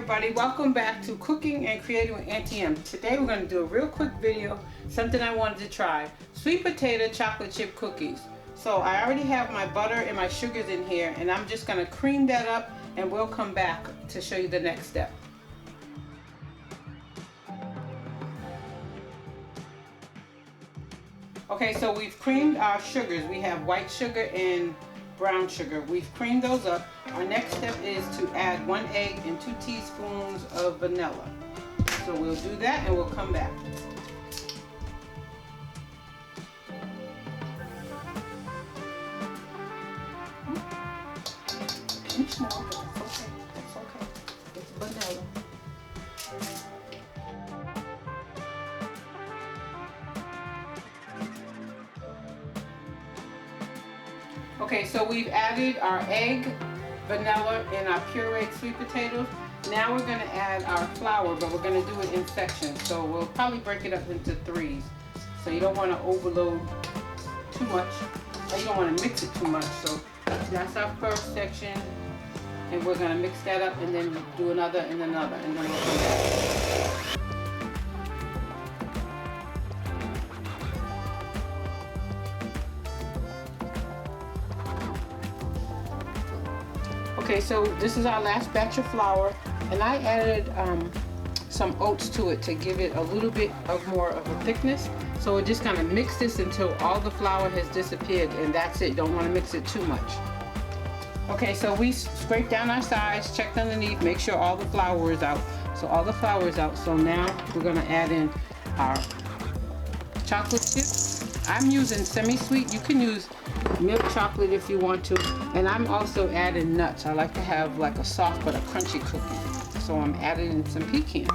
everybody, welcome back to Cooking and Creating with Auntie M. Today we're going to do a real quick video, something I wanted to try. Sweet potato chocolate chip cookies. So I already have my butter and my sugars in here, and I'm just going to cream that up and we'll come back to show you the next step. Okay, so we've creamed our sugars. We have white sugar and brown sugar. We've creamed those up. Our next step is to add 1 egg and 2 teaspoons of vanilla. So we'll do that and we'll come back. Pinch more, but that's okay. That's okay. It's vanilla. Okay, so we've added our egg, vanilla, and our pureed sweet potatoes. Now we're going to add our flour, but we're going to do it in sections. So we'll probably break it up into 3s. So you don't want to overload too much, or you don't want to mix it too much. So that's our first section, and we're going to mix that up and then do another and another, and then we'll come back. Okay, so this is our last batch of flour, and I added some oats to it to give it a little bit of more of a thickness. So we're just gonna mix this until all the flour has disappeared, and that's it. Don't want to mix it too much. Okay, so we scraped down our sides, checked underneath, make sure all the flour is out. So all the flour is out. So now we're gonna add in our chocolate chips. I'm using semi-sweet. You can use milk chocolate if you want to, and I'm also adding nuts. I like to have like a soft but a crunchy cookie, so I'm adding in some pecans.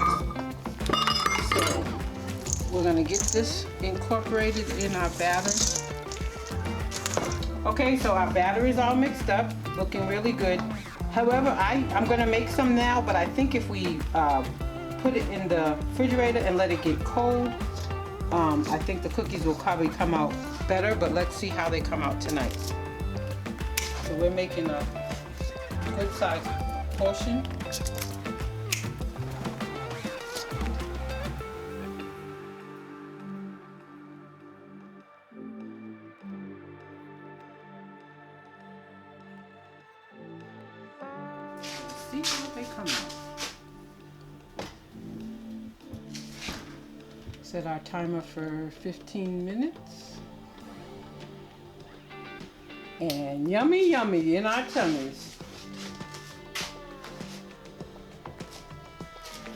So we're gonna get this incorporated in our batter. Okay, so our batter is all mixed up, looking really good. However, I'm gonna make some now, but I think if we put it in the refrigerator and let it get cold, I think the cookies will probably come out better, but let's see how they come out tonight. So we're making a good sized portion. See how they come out. Set our timer for 15 minutes. And yummy yummy in our tummies.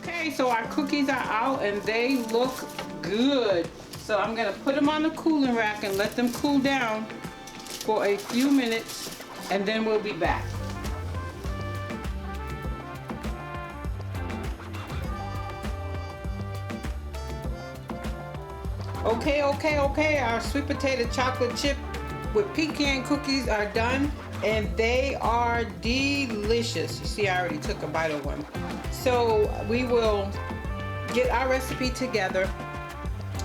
Okay, so our cookies are out and they look good. So I'm gonna put them on the cooling rack and let them cool down for a few minutes, and then we'll be back. Okay, our sweet potato chocolate chip with pecan cookies are done, and they are delicious. You see, I already took a bite of one. So we will get our recipe together,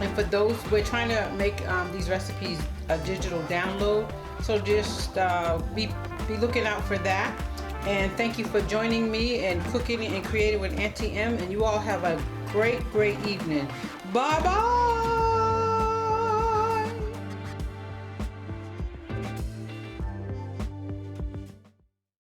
and for those, we're trying to make these recipes a digital download, so just be looking out for that. And thank you for joining me and Cooking and Creating with Auntie M, and you all have a great evening. Bye bye.